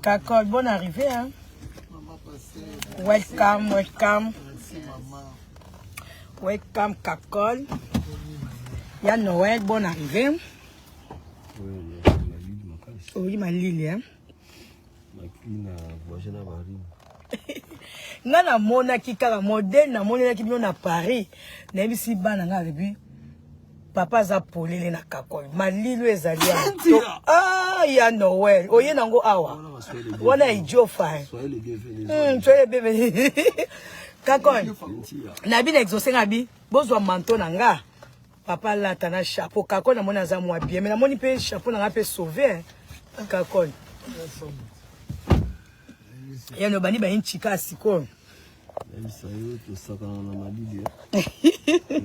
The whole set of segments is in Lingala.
Kakol, bonne arrivée, hein? Welcome, welcome. Welcome, Kakol. Il y a Noël, bonne arrivée. Oui, ma Lily, hein? Nana mona kikara modèle na mona ki na Paris na bisi bana nga bebi papa za polele na Kakol malilo ezali ah ya Noël oye nango awa wana ijofa soyez bébé Kakol na bi na exaucer ngabi bozwa manteau na nga papa lata na chapeau Kakol na mona za mwa bien mais na moni pe chapeau na nga pe sauver Kakol ya no bani ba inchika siko ça y est tout ça quand on a malili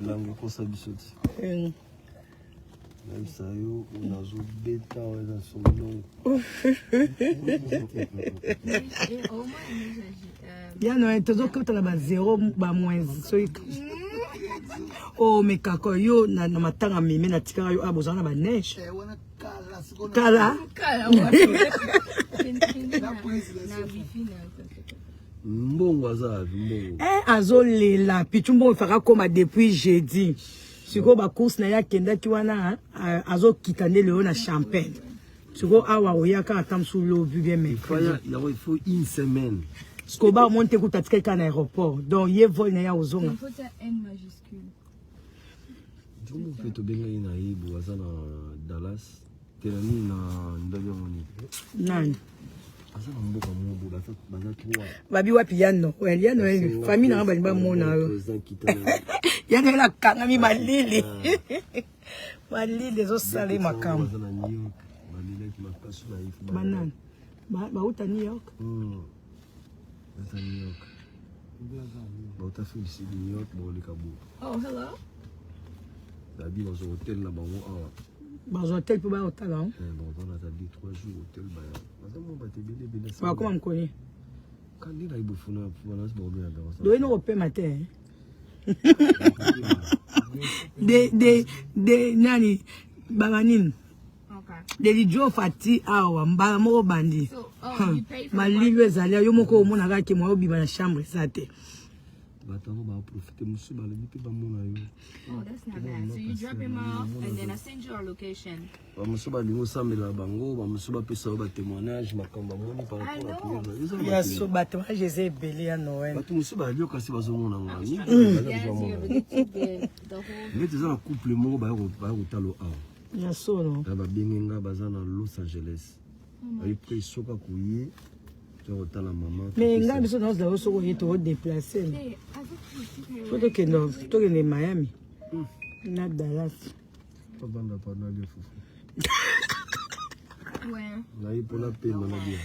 langue ko sabisoti ça y est on a zo beta on a son long ya no tozo kota na ba 0 ba moins so oh mais Kakol yo na matanga meme na tikara yo abozana ba neige kala mbongo azavi azolela pichumbo faka koma depuis jeudi siko ba course na ya kenda ki wana azokita nde leo na champagne siko awa oyaka atamsu lo bien mais il faut une semaine siko ba monte ku tatika ka na aéroport donc ye vol na ya ozonga il faut un N majuscule jomo peto benga ina ibu azana Dallas telani na ndaga moni nani azana mboka mobo baza trois babi wapi yano yano famille na ba mona yana la kanga mi malili malili zo sale makam manan ba uta New York New York ba uta fili New York ba le kabu oh hello babi dans un hôtel là bango awa dans un hôtel pour ba hôtel là bon on a 2-3 jours hôtel ba mazamu ba te bele ba comment me connaît quand il a eu bofuna voilà c'est bon bien dans doit no paie matin de nani bamanine de lijo fati awa mbala moko bandi malilo ezali yo moko omona kake mwa obiba na chambre sate batango ba profiter musu ba lebi pe ba mona yo oh that's not bad so you drop him off and then I send you our location ba musu ba lingo sambela bango ba musu ba pesa ba témoignage makamba moni par rapport à ya so bato je sais belé ya Noël bato musu ba lio kasi ba zo mona ngani mais des na couple moko ba ko talo a ya so no ba benga bazana Los Angeles ay pe soka kuyi la maman mais nga biso dans la so ko yeto déplacer faut que no to que Miami na Dallas pas banda pas na le fufu where na ipo la pe na bien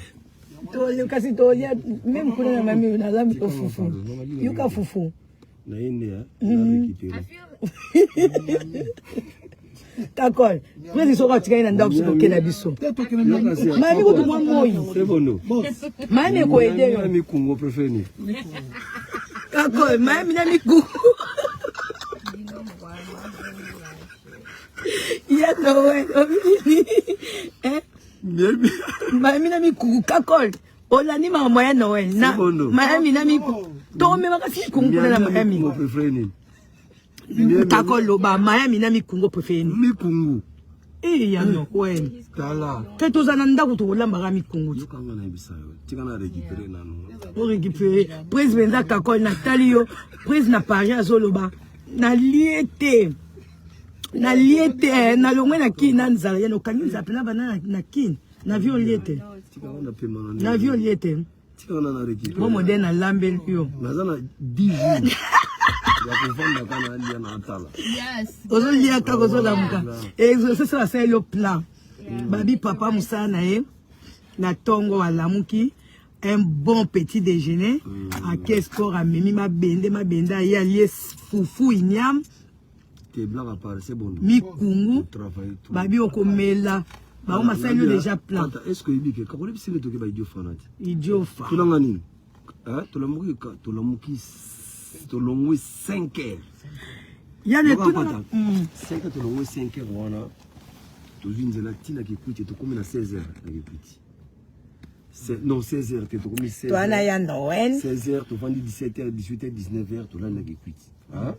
to le kasi to ya même kuna na mami na lambi ko fufu yuka fufu na inde na récupérer Kakol, mais so ka tika ina ndako so kena biso. Mami ko to moyi. C'est bon. Mami ko aider. Mami Congo préféré. Kakol, mami na mi ku. Ya Noël. Mami na mi ku Kakol. Olani ma moya Noël. Na mami na mi ku. To me makasi ku kuna na mami. Congo préféré. Kakol loba Miami na mi Congo préféré. Mi Congo. Ya no ouais. Tala. Te to zana ndako to lamba ga mi Congo. Yo kanga na bisa yo. Tika na récupérer nanu. O récupérer. Prise benza Kakol na talio. Prise na Paris azoloba. Na liete. Na liete na longwe na kin na nzala ya no kangi zapela bana na kin. Na vion liete. Tika na pema na. Na vion liete. Tika na récupérer. Mo modèle na lambel yo. Nazana 10 jours. yes ozo lia ka ozo lamuka exercice la c'est le plan babi papa musana na tongo alamuki un bon petit déjeuner à quel sport a mimi ma benda ya lié fufu inyam que blanc apparaît c'est bon mi kungu babi okomela ba o masali déjà plan est-ce que il dit que quand on est si le toke ba idiot fanati idiot fa to langani to lamuki to longwe 5 heures ya ne tout 5 heures to 5 heures wana to zinzela tina ki kuite to komi na 16 heures na ki kuite. Non 16 heures to komi 16. To ana ya Noël. 16 heures to vandi 17 heures 18 heures 19 heures to la na ki kuite. Hein?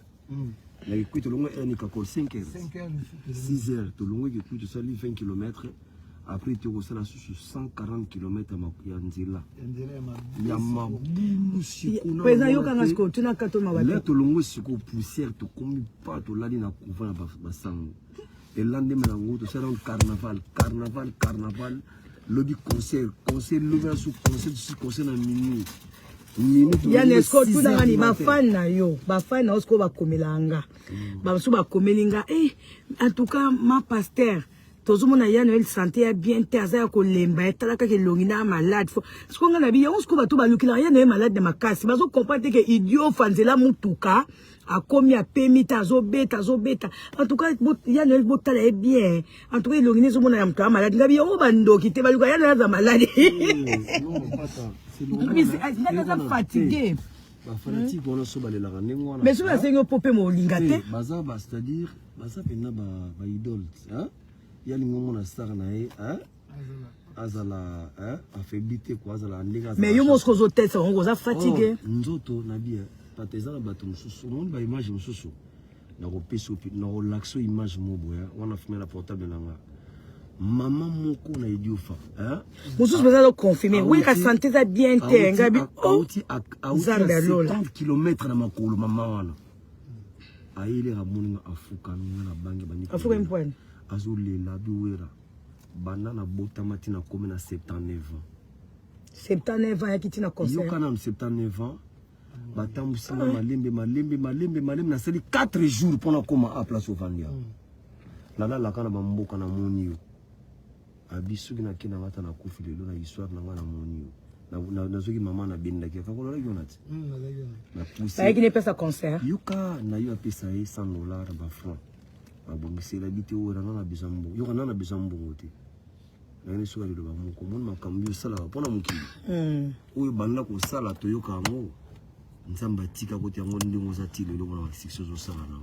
Na ki kuite longo er ni ka 5 heures. 6 heures to longo ki kuite so 20 km. Après tu as sur 140 km ya nzela. Ya mabu siku na. Pesa yo kanga siko tuna kato mabati. Là to longo siko poussière to komi pas to lali na couvent ba sango. Et lendemain nango to sera un carnaval. Lobby concert l'ouvert sous concert na minuit. Ya nesko tuna ngani bafan na yo. Bafan na osko ba komelanga. Ba so ba komelinga en tout cas ma pasteur tout le monde a une santé bien terre ko lemba etalaka ke longina malade fo siko ngana bi on siko bato balukila ya na malade de makasi bazo comprendre que idiot fanzela mutuka akomi a permita zo beta en tout cas ya na botala est bien en tout cas longina zo mona ya mtu malade ngabi on bandoki te baluka ya na malade non pas ça c'est le fatigué ba fanatique on so balela ngwana mais so la sengo popé mo lingate baza c'est-à-dire baza pena ba idole hein. Il y a une star nae hein azala hein affaibli quoi azala ndega mais yo mosko zo tête on goza fatigué nzoto na bien patezana bato mususu monde ba image mususu na ko peso na relaxo image moboya wana fumé la portable nanga maman moko na idiofa hein mususu beza confirmer oui ka santé za bien te ngabi a 70 km na makolo maman wana aile ramoninga afuka na bange bani afuka impone azolela biwera banana botamati na komi na 79 ans 79 ans yakiti na concert yoka na 79 ans batambusinga malembe na seli 4 jours pona koma a place Ovandia lala la kana bamboka na moni yo abisuki na kina ngata na kufi lelo na histoire na ngana moni yo na zoki mama na benda ki akakola yonati na pousse ayiki ne pesa concert yoka na yo apesa $100 ba francs abongisi la bité o rana na bizambo yo kana na bizambo te na ni suka liloba moko mona makambi sala pona mukili o banda ko sala to yo kango nzamba tika ko tiango ndingo za tilo lo na section zo sala na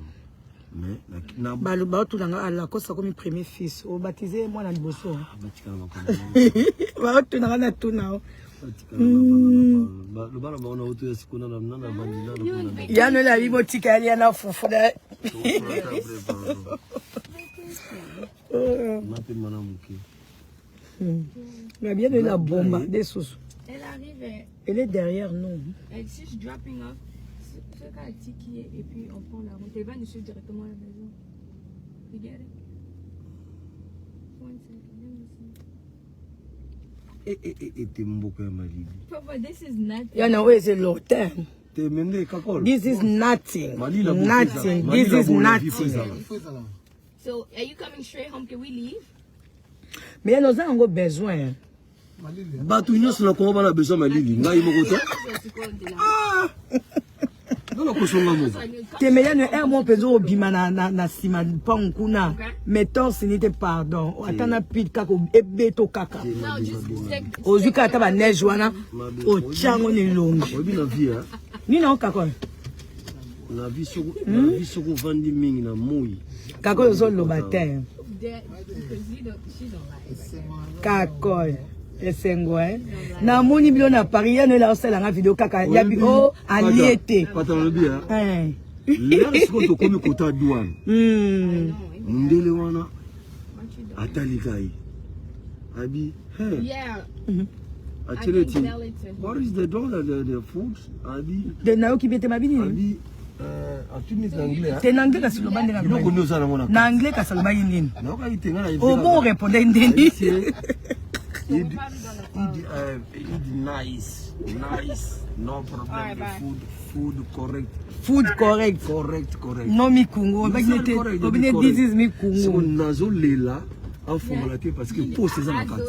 mais na balu ba to nanga ala ko sa comme premier fils o baptisé moi na liboso batika na makambi ba to nanga na tuna le bana ba ona auto ya sikona na nana bandila na ya no la bibo tika ya na fufu da mape mana muke mais bien de la bombe des sous Elle arrive. Elle est derrière nous. Elle dit, je dropping off. Ce cas qui est et puis on prend la route. Elle va nous suivre directement à la maison. You get it? One second. Let me see. T'es mboka ya malili. Papa, this is nothing. You know where is the low term? T'es mende kakol. This is nothing. Malila Nothing. This is nothing. So, are you coming straight home? Can we leave? Mais nous avons besoin. Batu nyonso na Kongo bana besoin malili. Ngai moko te. Dona kosonga mo. Temeya no mo pezo obima na sima pankuna. Mettons sinite pardon. Atana pit kako ebeto kaka. No, just take. Ozuka ata ba neige wana o chango ni longi. Obi na vie hein. Ni na kako. Na vie soko vandi mingi na moi. Kako zo lo batin. Because she don't like it. Kako. Esengo na moni bilo na Paris ya no la osala nga video kaka ya bi o aliete. Pata no bi hein. Là ce to komi kota douane. Ndele wana atali kai. Abi Yeah. Atireti. What is the dollar the food? Abi de na oki bete mabini. Abi atuni anglais. Te na anglais ka silo bande na. Biloko nyo sana mona. Na anglais ka salo bayi nini? Na ka itenga na. O bon répondre ndeni. Nice, no problem. Food correct. No mi kungo, obine this is mi kungo. So nazo lela en formulaté parce que poste ça la carte.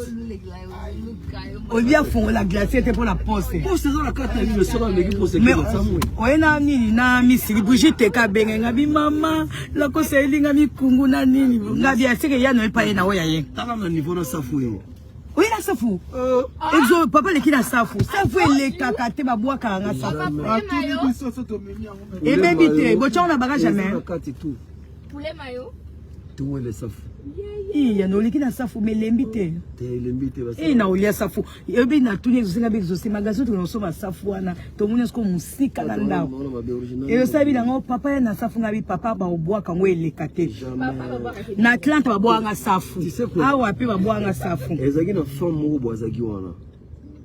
Obia fond la glacier était pour la poste. Poste ça la carte ni le sera mais poste mais ça moi. Oena nini na mi siri Brigitte ka benga ngabi mama la ko selinga mi kungo na nini ngabi asike ya no pa na oya ye. Tala na niveau na safoué. Oui, la safu. Exo, papa, le qui la safu. Safu, le kakate, ma bois, car on safu. Et même bité, bon, on a bagage jamais. Poulet mayo. Tout le safu. Il y a un qui na safu, mais l'embité. Et na olia safu. Et bien, na tous les autres magasins, nous sommes à safu, tout le monde est comme musique à l'endroit. Et le sabi dans papa na safu na papa ba oboa quand on est kate. Na Atlanta ba boa nga safu. Ah wa pe ba boa nga safu. Ezaki na femme mo boazaki wana.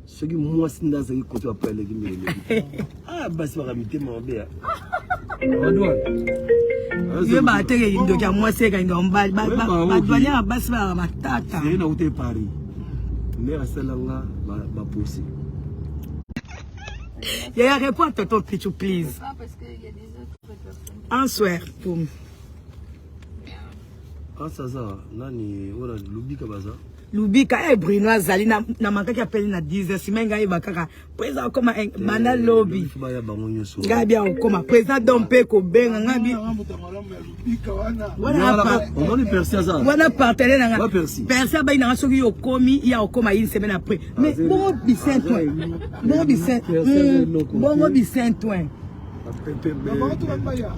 Soki moi sinda zaki côté après les gimé. Ah basi ba kamite mambe. Odwa. Yo ba tege indo kya mwase ka indo mbali ba douanier basi ba matata. C'est na ute Paris. Mais asalanga ba posi. Yaya réponds à tonton Pichou please. Pas parce qu'il y a des autres personnes. Un soir pour Ah ça nani ora lubika baza. Lubika Bruno azali na makaki appelle na 10h simenga ibakaka président comme mana lobby ngabi akoma président dompe ko benga ngabi wana partenaire nga persia ba ina soki yokomi ya okoma une semaine après mais bon Bicentoin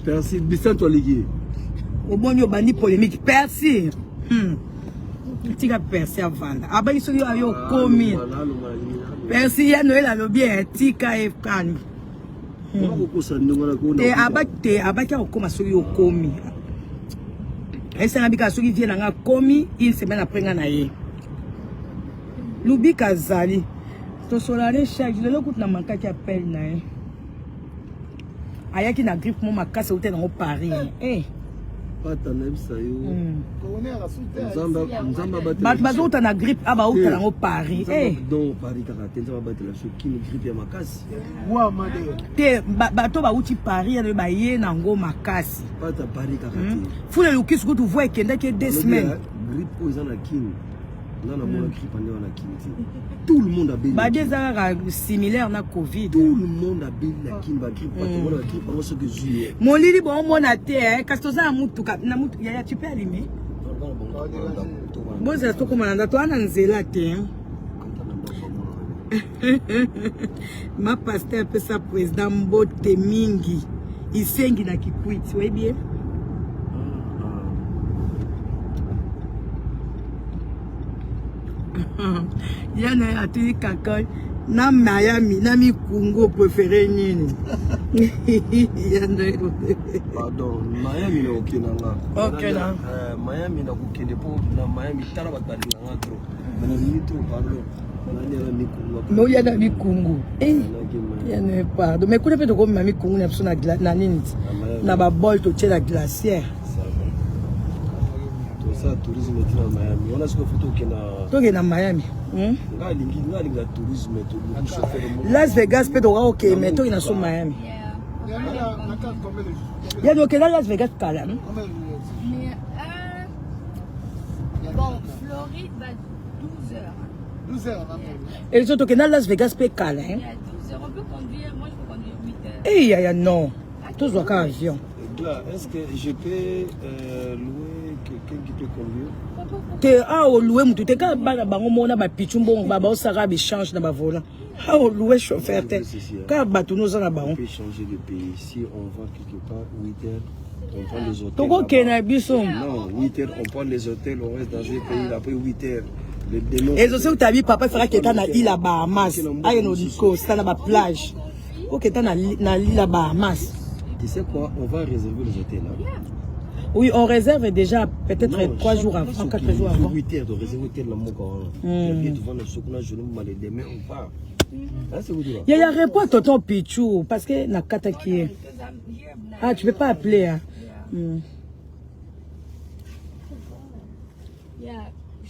Persi Bicentoin ligi obonyo bandi polémique Persi tika persi avanda aba iso yo ayo komi persi ya noel alobi tika efkani te abaki akoma soki yo komi esa ngabika soki vie nanga komi une semaine après nga na ye lubika zali to solare charge lelo kutu na makaki appel na ye ayaki na grippe mo makasi ute nango Paris Pata na bisa yo. Bato bazouta na grippe aba uta nango Paris. Donc Paris kaka nzamba batela soki ni grippe ya makasi. Wa made. Te bato ba uti Paris ya ba ye nango makasi. Pata Paris kaka te. Fule lukisi kutu voit kenda ke 2 semaines. Grippe po izana kin. Nana mona grippe ande wana kin. Tout le monde a bien. Ba désara similaire na Covid. Tout le monde a bien la kin ba grippe pas mona grippe pas ce que juillet. Mon lili bon mona te kasi toza mutuka na mutu ya tu peux allumer. Bon ça to komanda to ana nzela te. Ma pasteur peut sa président Mbote mingi. Isengi na kikwiti, oui bien. Yana atuli kakol na Miami na mi Congo préféré nini. Pardon, Miami na okinanga. Okay na. Miami na kukende po na Miami tara batali nga trop. Bana minito pardon. Mais il y a dans le Congo. Il y a un pardon. Mais quand on fait de comme Miami Congo, on a na nini. Na ba bol to tche la glacière. Ça tourisme est dans Miami. On a ce que photo qui na. To ke na Miami. Nga tourisme to. Las Vegas peut aura OK, mais to ina so Miami. Il y a donc là Las Vegas kala. Mais bon, Floride va 12 heures. 12 heures. Et les autres, Las Vegas peut caler. Il y a 12 heures, on peut conduire, moi je peux conduire 8 heures. Eh, y a non. Tous au cas avion. Est-ce que je peux louer quelqu'un qui peut conduire? Louer mutu te ka ba bango mona ba pichumbo ba ba osaka bi change na ba volant. Louer chauffeur te. Ka ba tu nous na ba on peut changer de pays si on va quelque part 8 heures. On prend les hôtels. Toko kena biso. Non, 8 heures on prend les hôtels, on reste dans un pays après 8 heures. Et je sais où tu papa fera quelqu'un na île à Bahamas. Aïe no diko, c'est na ba plage. OK, t'as na l'île à Bahamas. Tu sais quoi, on va réserver les hôtels là. Oui, on réserve déjà peut-être 3 jours avant, 4 jours avant. 8 heures de réserver l'hôtel là mon gars. Et puis devant le soukna journée mal demain on part. Il y a réponse tonton Pichou parce que na kata qui est. Ah, tu peux pas appeler hein. Je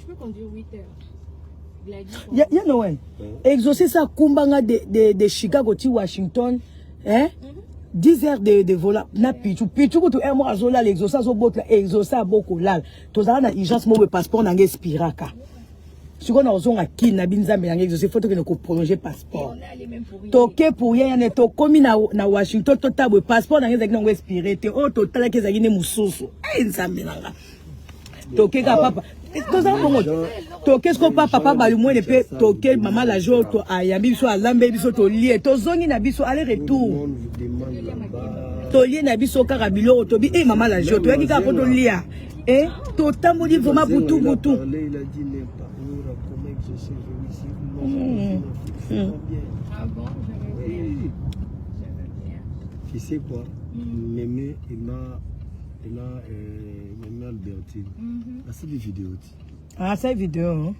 peux conduire 8 heures. Il y a Noël. Exaucer ça kumbanga de Chicago to Washington, hein? 10 heures de vol na Pichou to un mois azola l'exaucer so bot exaucer beaucoup là. Tozala na urgence mo passeport na ngespiraka. Si on a ozonga kin na binzambe na exaucer faut que ko prolonger passeport. Toke pour rien ne to komi na Washington to tabwe passeport na ngezaki na ngespiré te o total ke zakine mususu. Eh nzambe nanga. toke ka papa toza bongo toke sko papa balu mwene pe toke mama la jo to ayambi biso alambe biso to lie to zongi na biso aller retour to lie na biso kaka biloko to bi mama la jo to yaki ka po to lia to tamboli vraiment butu il a dit n'est pas comment je sais ici Ah bon, oui. Tu sais quoi? Mémé, il m'a Mémé Albertine. C'est des vidéos. Ah, c'est vidéo.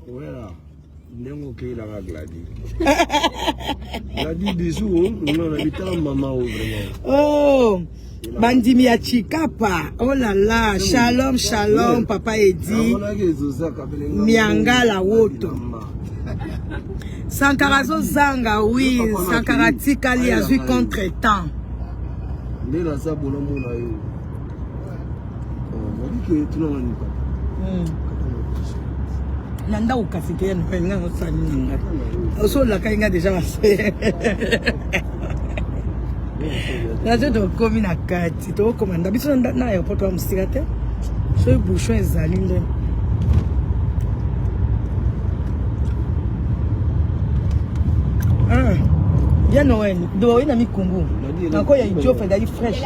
Voilà. N'est-ce pas qu'il a gladi. Il a dit bisous, on habite en maman vraiment. Oh, Bandimi ya Chikapa. Oh là là, shalom, shalom, papa Edi. Miangala woto. Sankarazo Zanga, oui, Sankara Tikali a vu contre-temps. Nanda ukafike na nga osani oso la kainga déjà passé na je to komi na kati to komanda biso na airport wa mustikate so bouchon ezali nde bien Noël do ina mikungu encore ya idio fait d'aller fraîche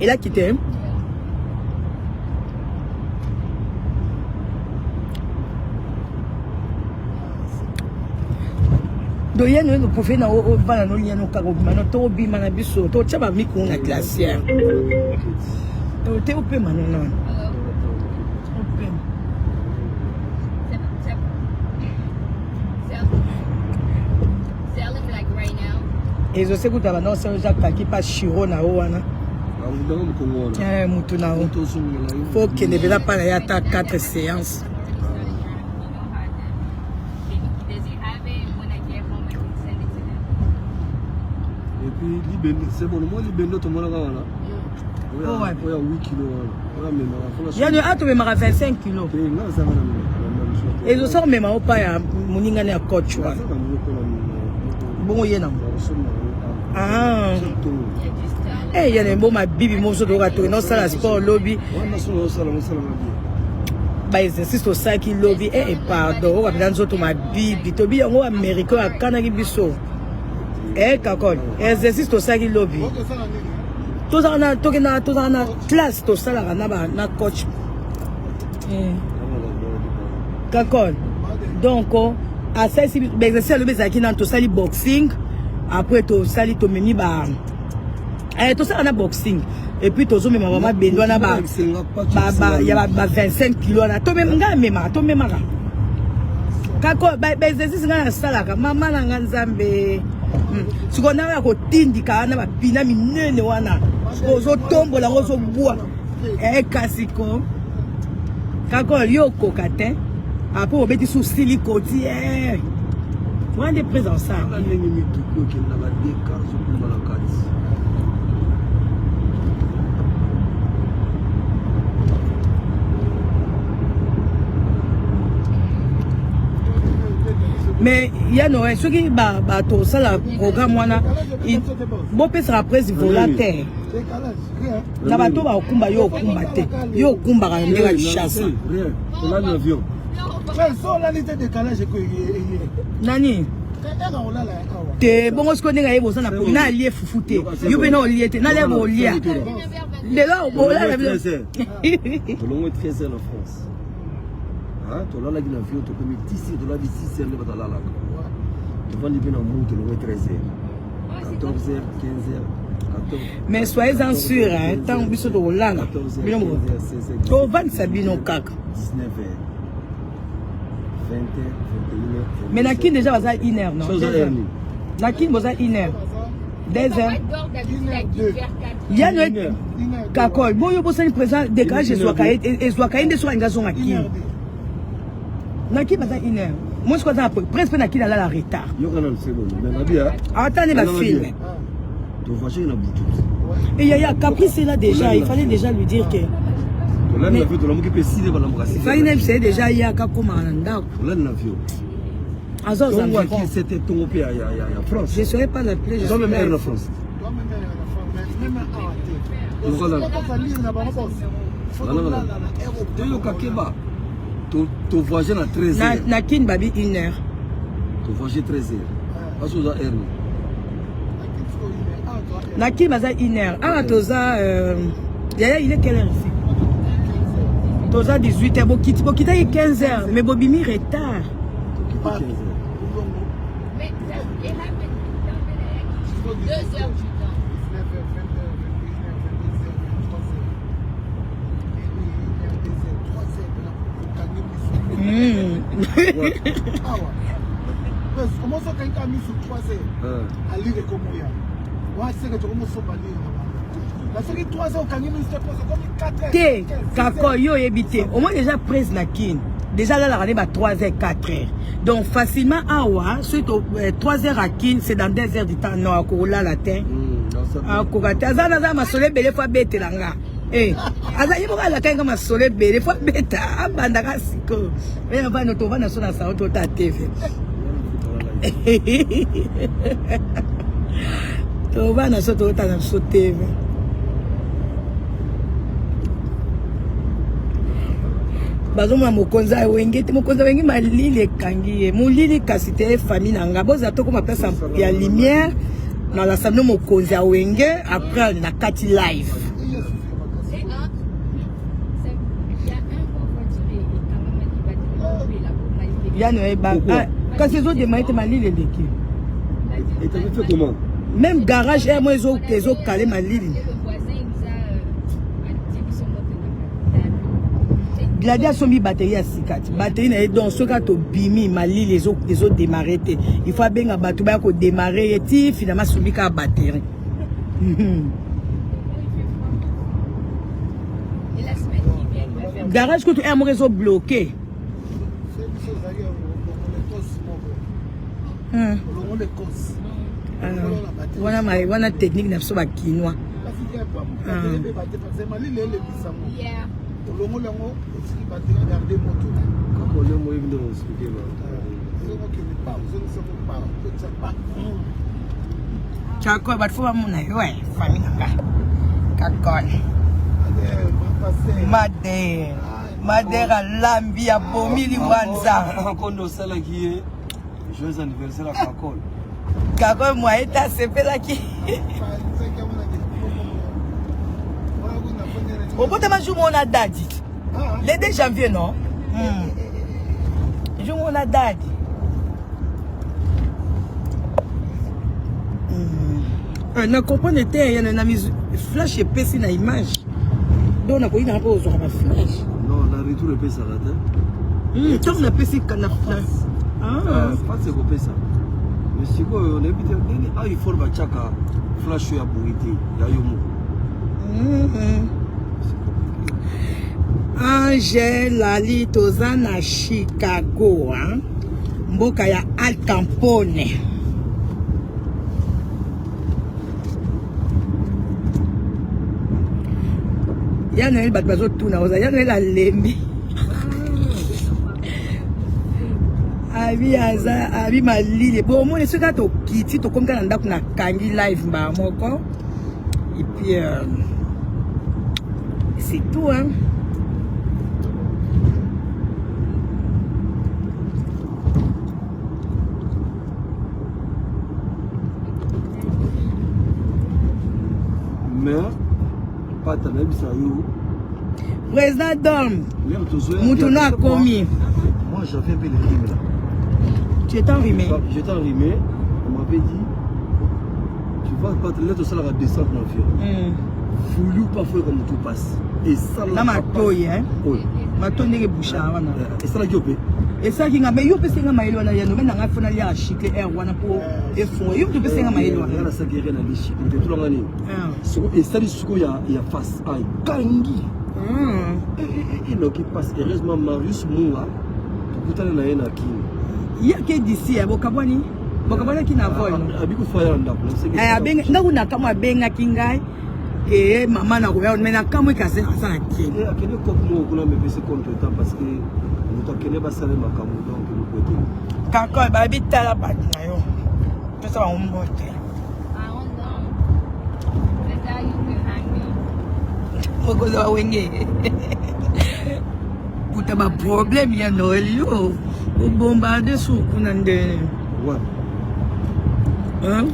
et là quitté do yeno no pofe na o bana no yeno ka go bima no to bima na biso to chaba mikungu na glacière to te ope manona ope et je sais que tu as annoncé qui passe Chiro na wana mutu na o faut que ne vela pas ya ta 4 séances. Et puis c'est bon moi libendo to mona wana oya 8 kilos oya mema ya no ato mema 25 kilos et je sors mema opa ya muninga na coach wa bongo yena ah il y a des mots ma bibi mo so do ka to no sala sport lobby ba exercice to ça qui lobby pardon o ba nzo to ma bibi to bi ngo américain akana ki biso kakol exercice to ça qui lobby to za na classe to sala na coach kakol donc à ça si exercice lobby za ki na to sali boxing après to sali to memi ba tout ça on a boxing et puis tout ça même maman bendo na ba ya ba 25 kilos na to même nga mema to mema ka kako ba exercice nga na sala ka mama na nga nzambe sikona ya ko tindika na ba pina minene wana ozo tombola ozo bua kasiko kako yo kokate après obeti sous silicoti moi des présents ça mais il y a Noël ceux qui tout ça la programme wana bon peut sera presse volontaire na bato ba okumba yo okumba te yo okumba ka ndeka chasse on a l'avion nani te bongo sko ndeka yebo sana pour na lié fufu te yo be na lié te na le bo lié de là bo la longo 13 heures en France. Tu as la vie, tu as mis 10 heures, tu as mis 6 heures, tu as la tu vas libérer en mout, tu as 13 heures, 14 heures, 15 heures, 14 mais soyez-en sûr, tant que vous êtes au Lana, tu vas Sabino Kak. 19 heures, 20 heures, 21 heures. Mais Nakin déjà va 1 heure, non? Nakin va 1 heure. 2 heures. Il y a le Kakol. Bon, il y a besoin de présent décalage et soit quand il soit en gazon à qui. Naki bata 1 heure. Moi je crois que presque Naki là la retard. Yo kana c'est bon. Mais Nabia. Attendez ma film. Tu vois j'ai na boutou. Et il y a Caprice là déjà, il fallait déjà lui dire que là la vie de l'homme qui peut cider ba l'homme il fallait même c'est déjà il y a Kakoma ndako. Là na vie. Azo Zango qui c'était ton pays à France. Je serais pas l'appeler je. Dans le maire de France. Toyo Kakeba. Tu voyages à 13h. Nakin babi 1h. Tu voyages 13h. Parce que vous avez erreur. Nakin baza 1h. Ah, toza d'ailleurs il est quelle heure ici? Toza 18h. Bokita est 15h. Mais Bobimi retard. Mais et là, 2 heures du temps. Comment ça quelqu'un a mis sur 3 heures à lire comme moi? Moi, c'est que tu commences à lire. La série 3 heures, quand il me dit c'est comme 4 heures. Té, kako yo ebité. Au moins déjà prise Nakin. Déjà là la année va 3 heures 4 heures. Donc facilement awa, suite 3 heures à Kin, c'est dans 2 heures du temps non akola la terre. Ah kokata zana za masole bele fois bete langa. Eh, aza yibo la kanga masole bele fois beta abanda ka siko. Mais va no to va na sona sa auto ta TV. To va na so to ta na so TV. Bazoma mokonza wenge malili ekangi molili kasi te famille nanga boza to koma place ya lumière na la salle mokonza wenge après na kati live ya no eba kasi zo de maite malili leki et tu fait comment même garage et moi zo calé malili Gladia sombi batterie à sikati. Batterie na donc ce cas to bimi mali les autres démarrer. Il faut bien battu ba ko démarrer et ti finalement sombi ka batterie. Garage que tu as mon réseau bloqué. Wana technique na so ba kinwa. Kako bat fo mona ouais famille nanga kakon madera lambi ya bomili wanza kondo sala qui joyeux anniversaire à Kakol kakon moi eta sepela ki au bout de ma journée on a dadi le 2 janvier non jour on a dadi na comprendre te ya na mise flash et PC na image donc na ko ina pas aux flash non la retour est ça là tant na PC kana flash pas c'est ko ça mais si quoi on est bien ah il faut ba chaka flash ya buiti ya yomo Angela Litoza na Chicago mboka ya Al Capone ya Noël bat bazo tuna oza ya Noël alembi abi malili bon moi ce to kiti to comme kana ndako na kangi live ba moko et puis c'est tout hein. Mais pas ta même ça yo. Président Dom. Moutouna a commis. Moi j'avais fait le rime là. Tu étais enrhumé. J'étais enrhumé. On m'avait dit tu vas pas te laisser ça la descente dans le vieux. Foulou pas faire comme tout passe. Et ça là ma toy hein. Oui. Ma toy n'est boucha wana. Et ça là qui opé. Et ça qui nga mais yo pese nga mailo na ya no mena nga fona ya chicle air wana po e fond. Yo pese nga mailo wana. Là ça guérir na bichi. On tout l'année. Et ça dit ce qu'il y a face à Kangi. Et donc il passe heureusement Marius Moua. Tout à l'heure na qui. Il y a que d'ici à Bokabani. Bokabani qui n'a vol. Abiku fire ndako. Abenga nguna kama benga kingai. Et maman na koya mais na kamwe kase asala ki. Et akene kokmo kuna me pese contre temps parce que nous takene ba sale makamu donc le côté. Kako ba bitala ba na yo. Pesa ba umbote. mokozo wa wenge kuta ba problème ya Noël yo o bombarder sur kuna ndene Ouais. hein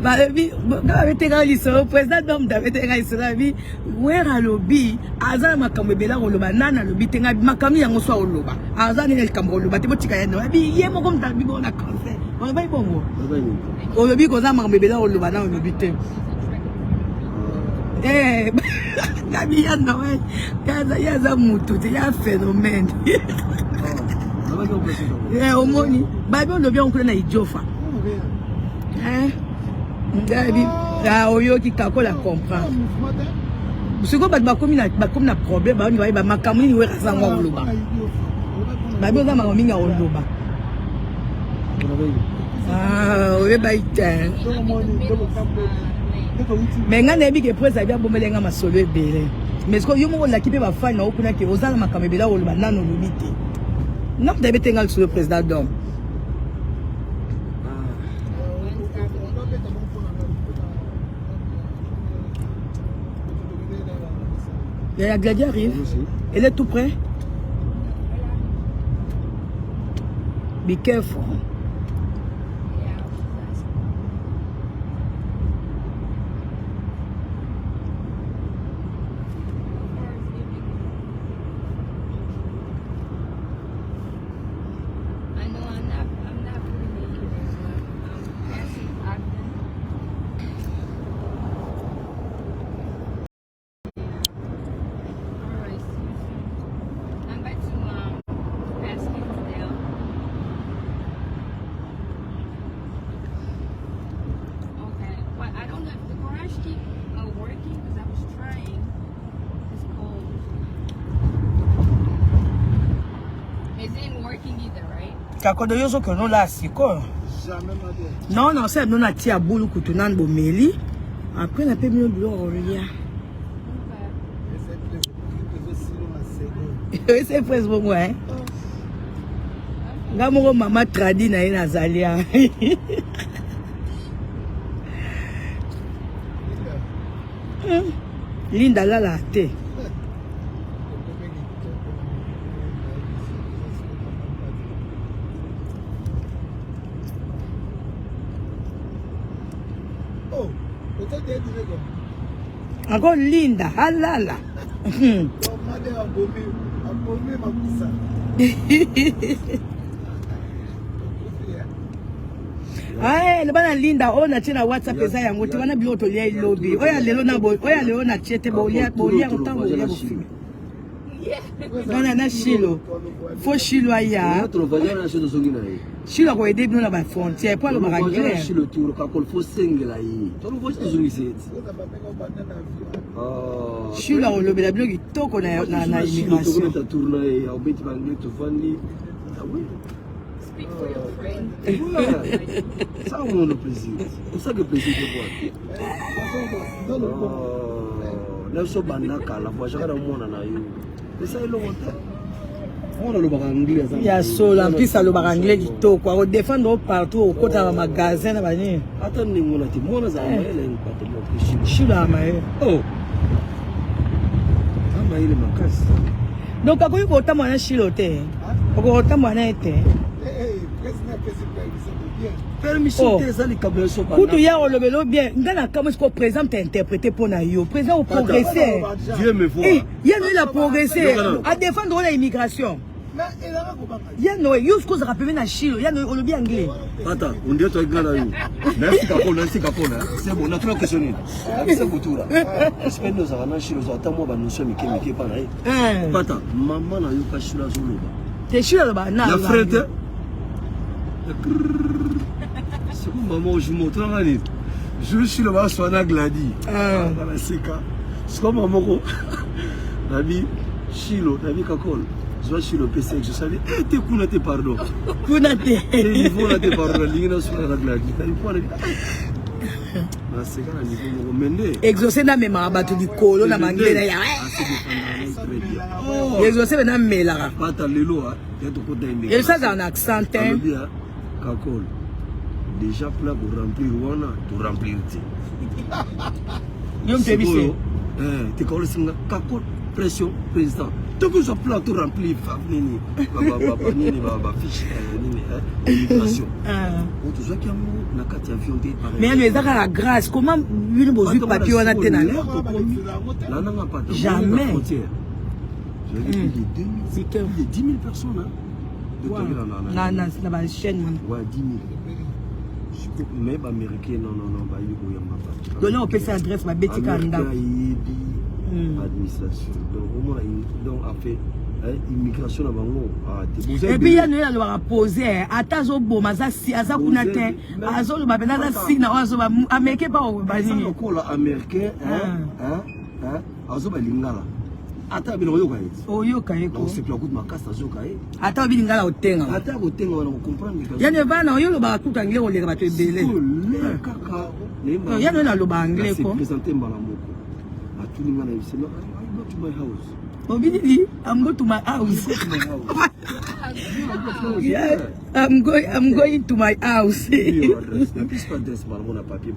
bah bi ba beteka liso président dom da beteka liso la bi wera lobi azana makambo bela koloba nana lobi tenga makambo yango so oloba azana ne likambo oloba te botika ya no bi ye moko mtabi bona cancer on ba ibongo olobi ko za makambo bela koloba na olobi te gabi ya Noël ya za mutu te ya phénomène omoni babi olobi on kuna idiofa Gabi, oyoki kakola comprendre. Ce que bakomi na problème, ba ni ba makamuni ni wera za ngwa oloba. Babi oza makominga oloba. Oye ba ite. Mais nga nebi ke presa bia bomelenga masolo ebele. Mais ko yo mo la kipe ba fa na okuna ke oza na makambe bela oloba nano lobite. Nam debe tenga sur le président d'homme. La Gladie arrive. Elle est tout près. Be careful. Kakodo yoso que nous là siko. Non non c'est nous na tia boulou kutunan bomeli. Après na pe mino bilo olia. C'est presque bon ouais. Ngamoko mama tradi na ina zalia. Linda la te. Encore Linda, halala. Ah, le bana Linda, on a tina WhatsApp eza yango te wana bilo to lia lobby. Oya lelo na bo, oya lelo na chete bo lia ntango lia bo filme. Bana na Shilo. Fo Shilo aya. Shilo ko aider bino na ba frontière pour le baranglais. Shilo tour ka kol fo sengela yi. To lo voice zungi set. Shilo o lo bela blogi toko na immigration. To tourna e au beti banglais to fandi. Ah oui. Speak for your friend. Ça on le plaisir. C'est ça que plaisir de voir. Là so banaka la fois chaka mona na yo. C'est ça le monta. On le bar anglais ça. Ya so la plus ça le bar anglais to quoi on défendre partout au côté de magasin na bani. Attendez mona ti mona za maele ni kwa tele. Shula maele. Oh. Maele makasi. Donc akoyi ko ta mwana shilote. Ko ta mwana ete. Permission tes ali kabla so ba. Kutu ya olobelo bien. Ngana kama ko présent interpréter pour na yo. Présent au progresser. Dieu me voit. Il y a progresser à défendre l'immigration. Ya no yo ce que ça rappelle na Chilo, ya no olobi anglais. Attends, on dit toi ngana yo. Merci kapona. C'est bon, on a trop questionné. C'est boutura. Espèce de ça na Chilo ça ta mo ba notion mike pa na. Pata, maman na yo ka Chilo zoloba. Te Chilo ba na. La frère. C'est comme maman je montre là ni. Je suis là-bas sur la Gladi. Dans la Seka. C'est comme maman ko. Nabi Chilo, nabi kakol. Je suis le PC, je savais, t'es kunate pardon. Kunate. Il faut la te pardon, l'ingénieur sur la Gladi. Il faut aller. Na Seka na niveau mende. Exaucer na même abatu du colo na manglé na ya. Exaucer na mela. Pata lelo a, ya to ko dende. Et ça dans un accent hein. Kakol. déjà plat pour remplir wana to remplir ti Yo m'tebise. te ko singa kako pression président donc je plat to remplir nini baba fiche nini immigration on toujours qui amour na kati avion te Mais nous ezaka la grâce comment une bozu papier wana te na l'air là n'a pas jamais. J'avais plus de 10 000 personnes hein. Na ba chaîne man. Ouais, 10 000. Mais les Américains, non, il y a pas. Donner on peut sa adresse ma bêtise kanda. Administration. Donc au moins donc après immigration na bango et puis il y a nous va poser atazo boma za si aza kuna te azo ba bena za si na azo ba américain pas au bani ko la américain azo ba lingala ata bilo yo kai oyo kai ko c'est plus coup de makasa zo kai ata bi lingala otenga ata otenga wana comprendre que ya ne bana oyo ba kuta ngile oleka ba to ebele kaka ya no na lo ba anglais ko présenter mbala moko atulinga na bisema I go to my house. Obidi, I'm going to my house. Yeah, I'm going to my house.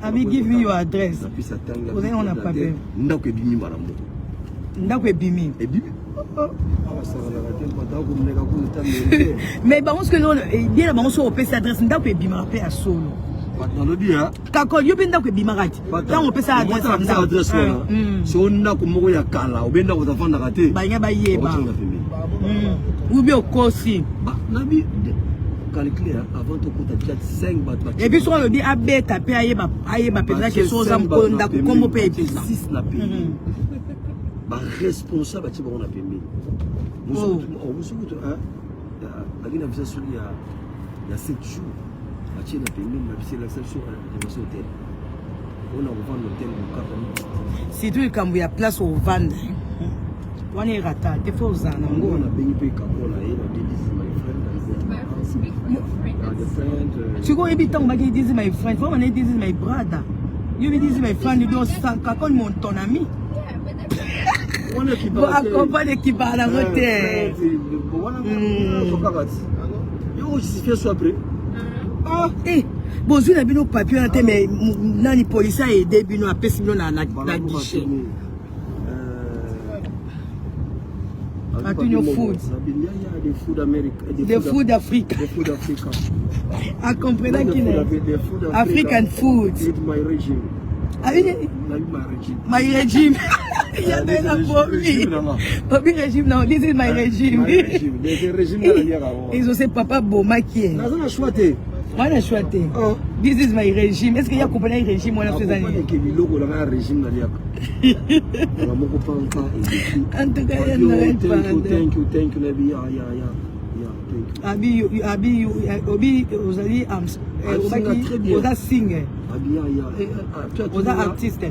I will give you your address. Vous avez on a pas peur. Ndako ebimi maramu. Ndako ebimi. Ebimi. Mais bah on se que nous bien on se repère cette adresse ndako ebimi rappel à solo. Dans le dia. Kako yo binda ko ebima kati. Tant on peut ça adresse wana. So ndako moko ya kala, obenda ko tafanda kate. Ba nya ba yeba. Ou bien kosi. Nabi calculer avant de compter 5 bat. Et puis sur le dit abeta pe ayeba peut-être que so za mko ndako kombo pe 6 na pays. Ba responsable ti bon na pembe. Musuku hein. Lakini avisa sur il y a 7 jours. La pembe na bisi la section à l'hôtel. On a ouvert l'hôtel au Cap. Si tu kambu ya place au vendre. Wana irata te faut za na ngo na bengi pe kakola et la this is my friend. Tu go ebitant ba this is my friend. For man this is my brother. You be this is my friend, you don't kakon mon ton ami. On est qui va accompagner qui va à la hôtel. Yo je suis soit après. Ah eh bozu na bino papier na te mais nani police a aidé bino a pesi bino na guichet. Antonio Food. The food Africa. The food Africa. A comprendre qui est African food. My regime. My regime. Il y a de la Bobby. Bobby régime non, this is my regime. Ils ont ce papa Boma qui est. On a choisi. Moi on a choisi. This is my regime. Est-ce qu'il y a compris le régime on a fait ça? En tout cas, il y a thank you, Nabi. Abi, vous allez Oda singer. Oda artiste.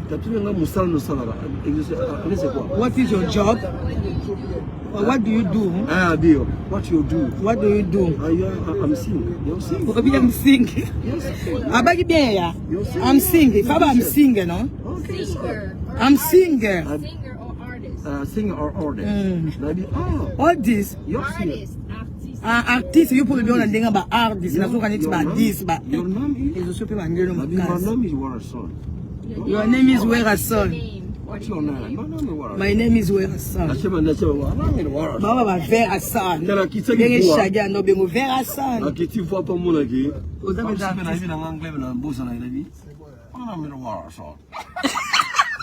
What is your job? What do you do? What you do? What do you do? I'm singing. You're singing. Obi, I'm singing. Abagi bien ya. I'm singing. Baba, I'm singing, no? Okay. I'm singer. Singer or artist? Singer or artist. Maybe all this. Artist. Artist, you probably don't think about artist. Na soka niti ba this ba. Your name is? My name is Warason. Your name is Werason. What's your name? My name is Werason. Baba ba Verason. Bengi shaga no bengo Verason. Akiti voix pas mon aki. Oza beza. Na anglais na bosa na ilabi. Ona mero Warason.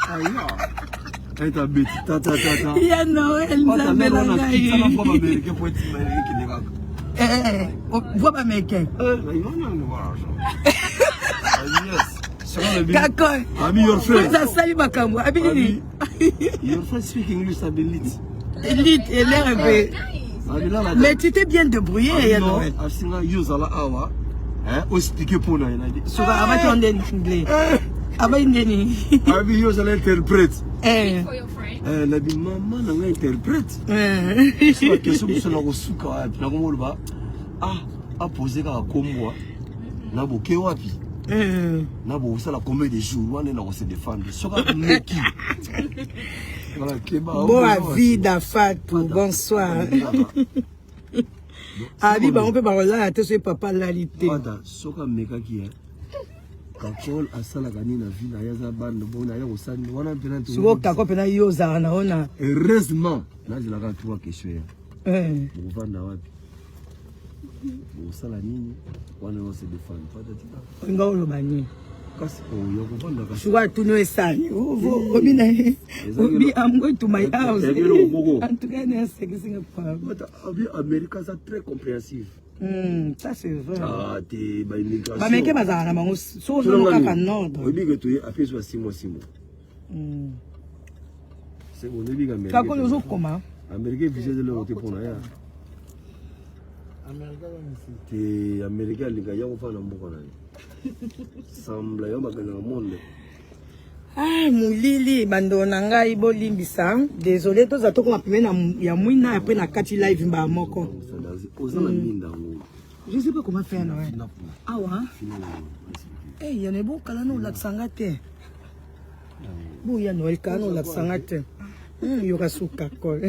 Aya. Eta bit ta. Ya Noël na melanga yi. Voix américain. Kakon. Abi your friend. Ça sali makambo. Abi. Your friend speak English ability. Elite et l'RB. Mais tu t'es bien débrouillé, ya Noël. Asinga use ala awa. O expliquer pour na. Soka abati on anglais. Aba ndeni. Abi use ala interprète. For your friend. La bi mama na nga interprète. So question so na ko suka wapi na ko moloba. A poser ka kombo na boke wapi. Na bo sala combien de jours wana na ko se défendre. So ka meki. Voilà keba. Boa vida Fatou, bonsoir. Abi ba on peut parler là te ce papa lalité. Pada soka meka ki Kakol asalaka nini na ville ayaza bande bona ya kosani wana mpena tu siko kako pena yo za na ona heureusement nazilaka trois questions bovanda wapi bosala nini wana no se défendre patati nga oloba nini kasi oyo kovanda kasi siko atuno esani obi na obi I'm going to my house en tout cas ne sekisinga pa America ça très compréhensif. Ça c'est vrai. Ah, t'es bah immigration. Bah mais que bazar na bango so so kaka nord. Oui que tu après soit 6 mois. C'est bon début Amérique. Kako lozo koma. Amérique visé de l'autre pour na ya. T'es américain les gars ya ko fa na mboka na. Semble yo bakana monde. Ah, mulili bando na ngai bolimbisa. Désolé to za to ko mapime na ya mwina après na kati live mba moko. Je sais pas comment faire non. Ah ouais. Eh, il y en a beaucoup là non la sangate. Bon, il y a Noël kano la sangate. Il y aura souka kol.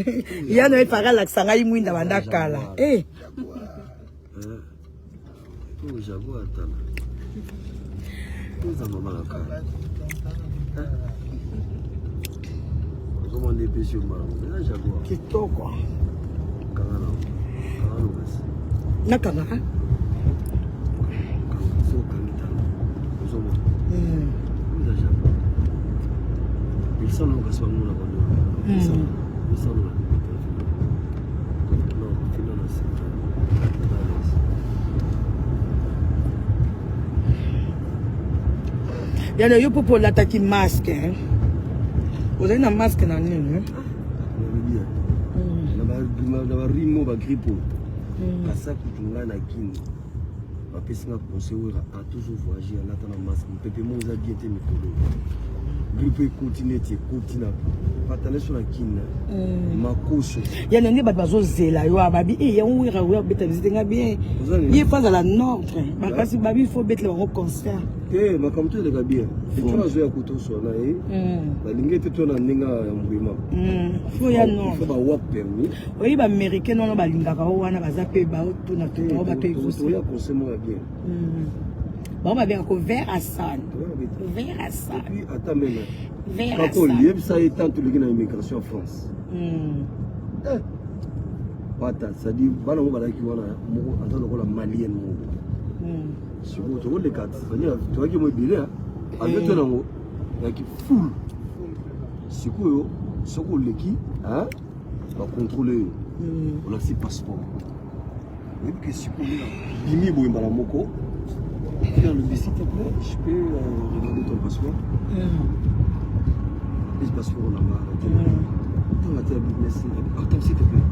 Il y a Noël para la sangai mwinda banda kala. Eh. Oh, j'avoue attends. Nous avons mal à kala. Comment on est pêché au mal. Là j'avoue. Kitoko. Kana. Nakanga. So kanita. Zomo. Ils sont là parce que nous la connaissons. Ils sont là. Non, finalement c'est. Il y a yo popo l'attaque masque hein. Vous avez un masque dans nini hein? Na ba rimo ba gripo. Kasa kutunga na kini. Ba pesinga conseiller a toujours voyager à l'atana masque. Pepe mo za bien te mikolo. Gripo continue ti continue. Patale sur la kini. Makoso. Ya nenge ba bazo zela yo ababi eh ya wira wo beta visiter nga bien. Ye fa à la nord. Ba kasi babi faut bettre le concert. Eh ba comme tout les gars bien. Et tu vas jouer à couteau sur là ba lingete to na ninga ya mbima. Faut ya nord. Faut ba work permis. Oui ba américain non ba lingaka wana baza pe ba to na to ba pe faut ya conseiller bien. Bon ba bien ko vers Hassan. Vers Hassan. Et puis attends même. Vers Quand on lié ça est tant tout le gars immigration en France. Pata ça dit bana mo balaki wana mo azalo ko la malienne mo. Si vous trouvez les cartes, c'est-à-dire tu vois que moi billet avec toi nango yaki full. Si quoi ce qu'on l'équipe hein va contrôler on a ses passeports. Et puis que si quoi bimi boy mbala moko faire le s'il te plaît, je peux regarder ton passeport. Les passeports on a marre. Attends s'il te plaît.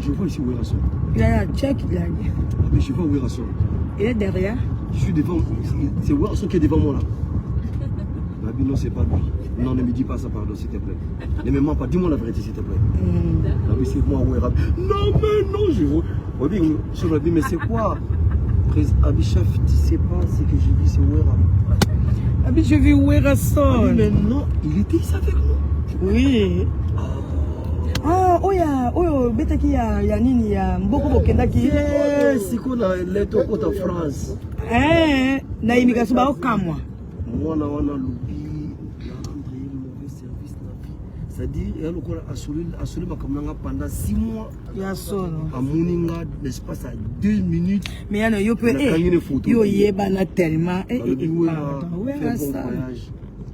Je vois ici où est Rasson. Il y a un check là. Mais je vois où est Rasson. Il est derrière. Je suis devant. C'est Rasson qui est devant moi là. Babi, non, c'est pas lui. Non, ne me dis pas ça, pardon, s'il te plaît. Ne me mens pas, dis-moi la vérité, s'il te plaît. Babi, c'est moi où est Rasson. Non, mais non, je vois. Babi, je me dis, mais c'est quoi? Abichaf, tu sais pas ce que j'ai vu, c'est où est Rasson. Abi, je vis où est Rasson. Mais non, il était ici avec nous. Oui. Ah, oya, beta ki ya nini ya mboko bokenda ki. Si kuna leto kota France. Na immigration ba okamwa. Mwana wana lubi na rendre mauvais service na vie. C'est-à-dire il y a le corps assuré bakamanga pendant 6 mois. Ya solo. Amuninga l'espace à 2 minutes. Mais yana yo pe yo yeba na tellement ouais ça.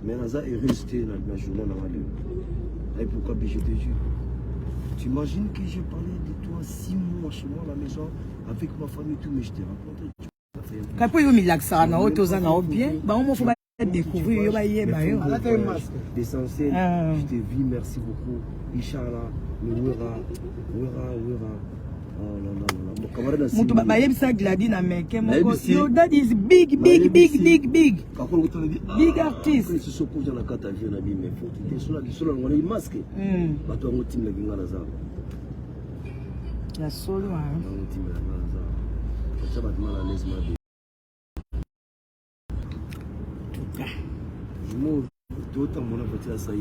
Mais naza est resté la journée na wale. Et pourquoi je te jure. Tu imagines que j'ai parlé de toi 6 mois chez moi à la maison avec ma famille tout mais je t'ai rencontré. Kapo yo milaxa na otoza na bien. Ba on faut découvrir yo ba yeba yo. L'essentiel, je te vis, merci beaucoup. Inch'Allah, oh là là là. Mon camarade Mutu ba yebisa gladi na meke moko. Yo that is big. Big artist. Quand tu se poses dans la carte à vie, on a dit mais faut te dire cela on a un masque. Ba to ngo tim la ngana za. La solo hein. Ngo tim la ngana za. Ça va te mal à l'aise ma vie. Je m'en d'autant mon petit à ça.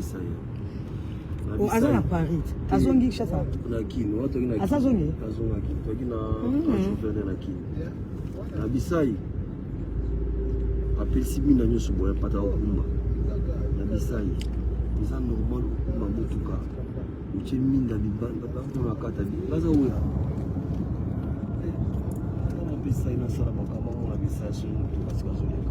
Oh, azon à Paris. Azon gi chasa. Na kini, watu wengine na. Azongi. Azon aki. Wengine na chauffeur na kini. Na Bisai. bapesi mina nyonso boya pata okumba na bisai eza normal okuma motuka utie minda libanda bamona kata baza oya bisai nasala makambo mona bisai so motuka sikazoleka.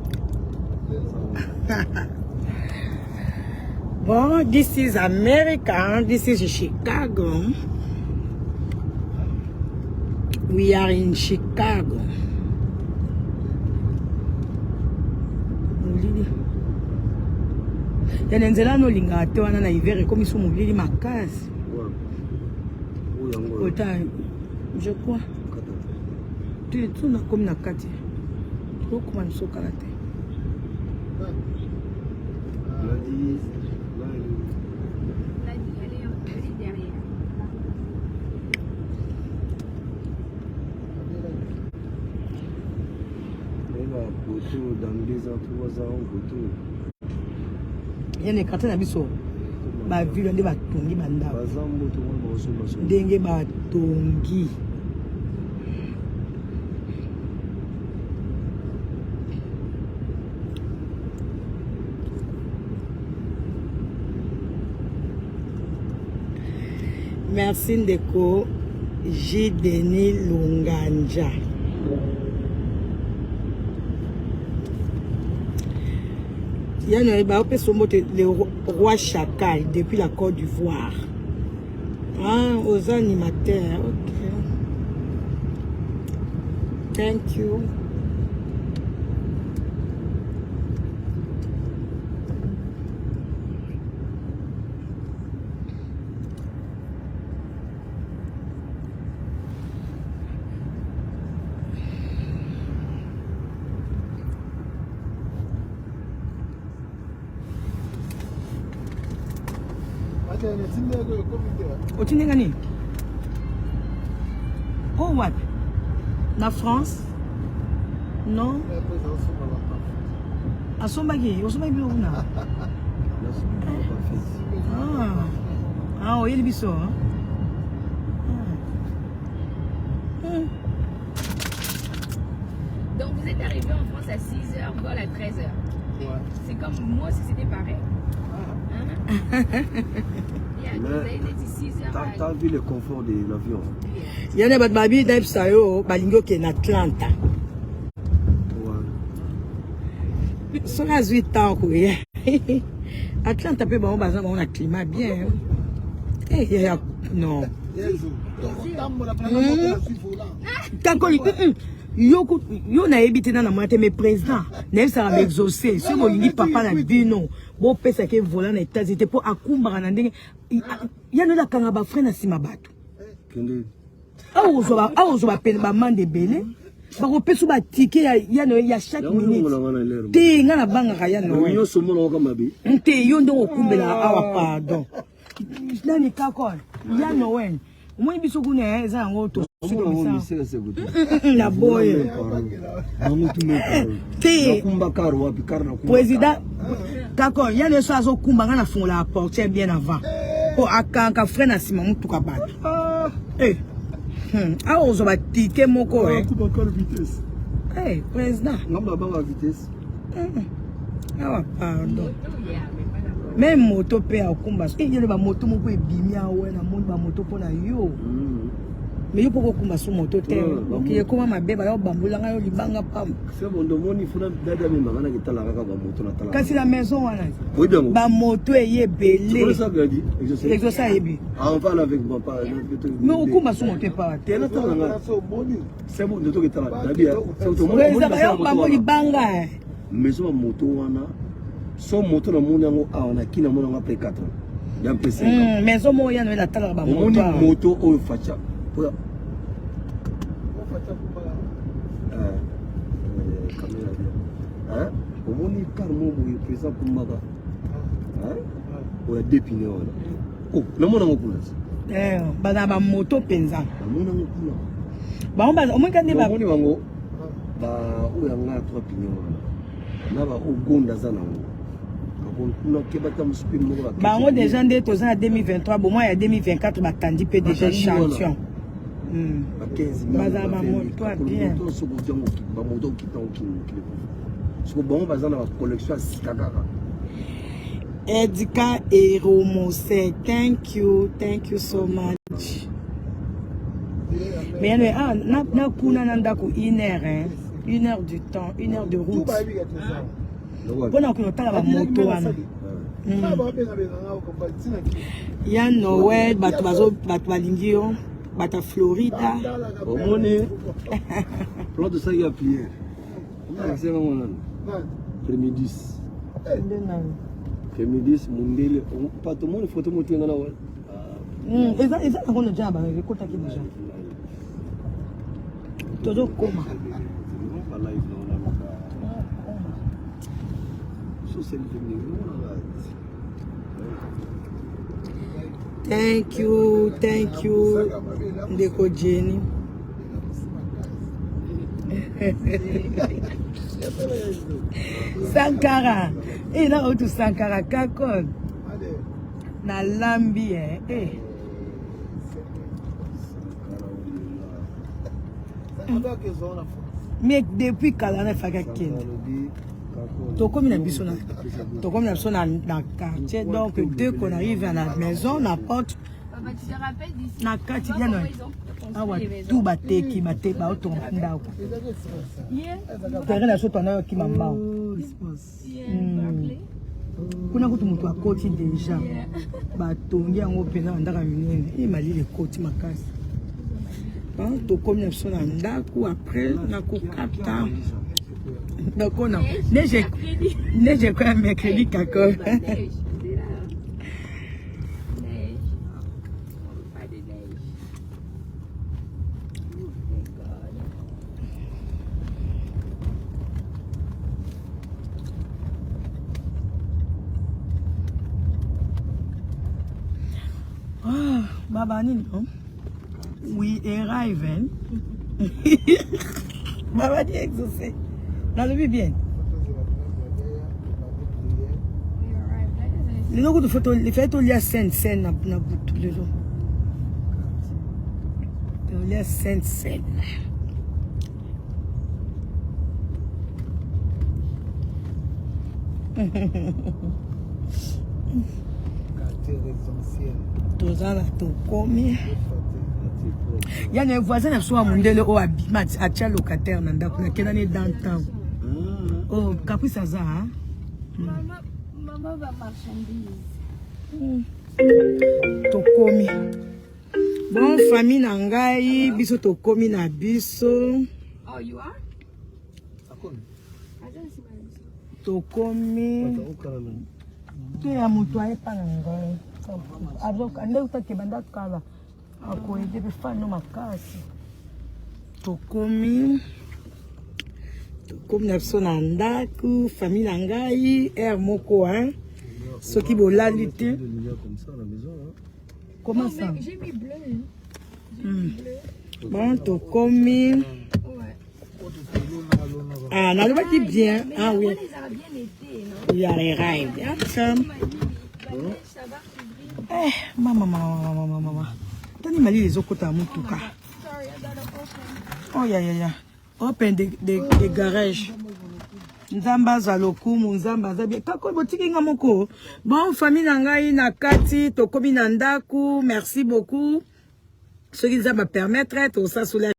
Bon, this is America. This is Chicago. We are in Chicago. Yanenzela no linga te wana na hiver comme ils sont mobilés makasi. Autant je crois. Tu na comme na kati. Tu comment so karate. Dans 2 ans, 3 ans, il y a des cartes qui ba ville nde batongi banda ndenge batongi merci ndeko J. Denis Lunganja. Il y a le roi Chacal depuis la Côte d'Ivoire. Ah, aux animateurs. Ok. Thank you. Otinenga ni? Oh what? Na France? Non? Asombaki, osombaki bilo una. Ah, oye biso. Donc vous êtes arrivé en France à 6h, vol à 13h. Ouais. C'est comme moi si c'était pareil. T'as vu le confort de l'avion? Il y a des babi d'Epsayo, Balingo qui est en Atlanta. Ça a 8 ans. Atlanta peut avoir un climat bien. Non. Yo na ebité na moite mais président na ça va exaucer ce molingi papa na bino bo pesa ke volant na États-Unis pour akumba na ndenge ya no la kanga ba frère na sima bato kende awo ba pene ba mande belé ba ko pesu ba ticket ya no ya chaque minute te nga na banga ka ya no yo somo na ka mabe nte yo ndo okumbela awa pardon nani kako ya no wen moi biso kuna eza ngo to la boye président d'accord il y a des choses kumba ngana fond la porte bien avant pour akanka frère na sima mutu ka bato ah ozo ba ticket moko vitesse président ngamba ba vitesse ah pardon même moto pe akumba il y a ba moto moko ebimi awe na monde ba moto pona yo mais il faut qu'on commence sur moto terre donc il y a comment ma bébé yo bambola nga yo libanga pam c'est bon domoni funa dada mi mangana kitala kaka ba moto na tala kasi la maison wana ba moto eye belé c'est ça que dit exaucer ebi on parle avec papa mais on commence sur moto pas tena tala c'est bon de to kitala dabia c'est auto yo bamboli banga maison moto wana so moto na mona ngo awana kina mona nga pe 4 ya mpese maison mo ya no la tala ba moto moto o facha pour caméra bien hein omoni carmo mo présent pour maga hein o ya dépiner wala oh na mona ngo kuna bana ba moto penza na mona ngo kuna ba on omoni kande ba omoni wango ba o ya nga 3 pignon na ba o gonda zana ngo bango déjà nde toza en 2023 bon moi ya 2024 batandi pe déjà champion baza ba moto bien Parce que bon, bazar na collection à Sikakara. Edika Eromose, thank you so much. Mais na kuna nanda ko 1 heure, hein, 1 heure du temps, 1 heure de route. Bon, on a pas la moto wana. Ya Noël, batu balingio, bata Florida. Au monde, plan de ça il y a plié. C'est vraiment là. Premidis. Premidis, Mundele, pas tout le monde, photo montée dans la wall. Eza na kono jaba, ekota ki déjà. Todo koma. Thank you, Ndeko Jenny. Sankara, na otu Sankara kakon. Na lambi Mais depuis Kalana Fagakin. Tokomi na biso na quartier, donc dès qu'on arrive à la maison, la porte na quartier bien awa tout bateki ba otonda ko terrain na soto na ki mamba kuna kutu mutu akoti déjà batongi yango pena ndaka minene imali le koti makasi tokomi na biso na ndako après na kokata. Donc on a neige quoi mercredi kako. Ah, baba nini no? We arrive. Baba dit exaucé. Dans le bien. Les gens qui font les fêtes, il y a scène na butu les gens. Il y a scène. Tous à la tout combien. Il y a un voisin qui a Mundele au Abima, à locataire, qui est dans temps. Oh, Caprice Aza, hein? Maman va marchandise. Tokomi. Bon, famille Nangai, biso Tokomi na biso. Oh, you are? Tokomi. Tu es mutu aepa Nangai. Ande utake banda kala. Ako ede be fa no makasi. Tokomi na biso na ndako, famille na ngai, air moko, hein. Ceux qui bolali te. Comment ça? J'ai mis bleu. Bon, Tokomi. Ouais. Ah, n'a pas dit bien. Ah oui. Les a bien été, non? Il y a les rêves. Maman. Tani mali les autres à Mutuka. Oh, ya. Open the garage. Nzamba zalokumu, nzamba zabia. Kako botiki nga moko. Bon, famille nangai na kati, Tokomi na ndaku. Merci beaucoup. Ce qui nous va permettre, tout ça sous la